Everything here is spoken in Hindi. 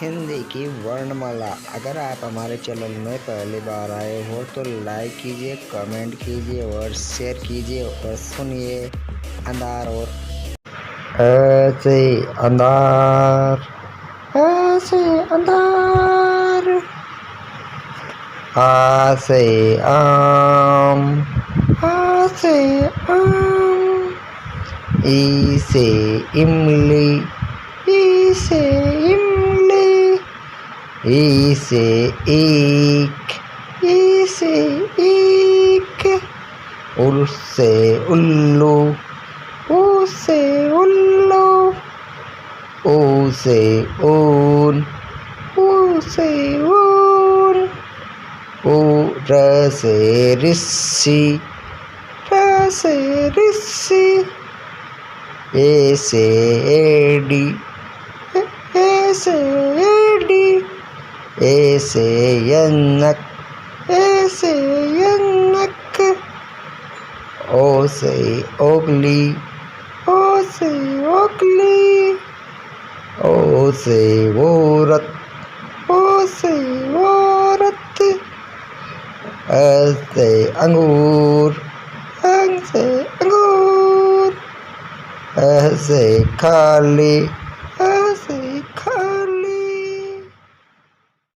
हिंदी की वर्णमाला। अगर आप हमारे चैनल में पहली बार आए हो तो लाइक कीजिए, कमेंट कीजिए और शेयर कीजिए और सुनिए अंधार और ऐसे अंधार, ऐसे अंधार। आ से आम, आ से आम। ई से इमली, ई से इमली। ई से ईख, ई से ईख। उल से उल्लू, ऊ से उल्लू। ऊ से ऊन, ऊ से ऊन। र से ऋषि, र से ऋषि। ए से एडी, ए से एडी। ए से यन्नक, ए से यन्नक। ओ से ओगली, ओ से ओगली। ओ से औरत, ओ से औरत। अ से अंगूर, अंग से अंगूर। अ से खाली,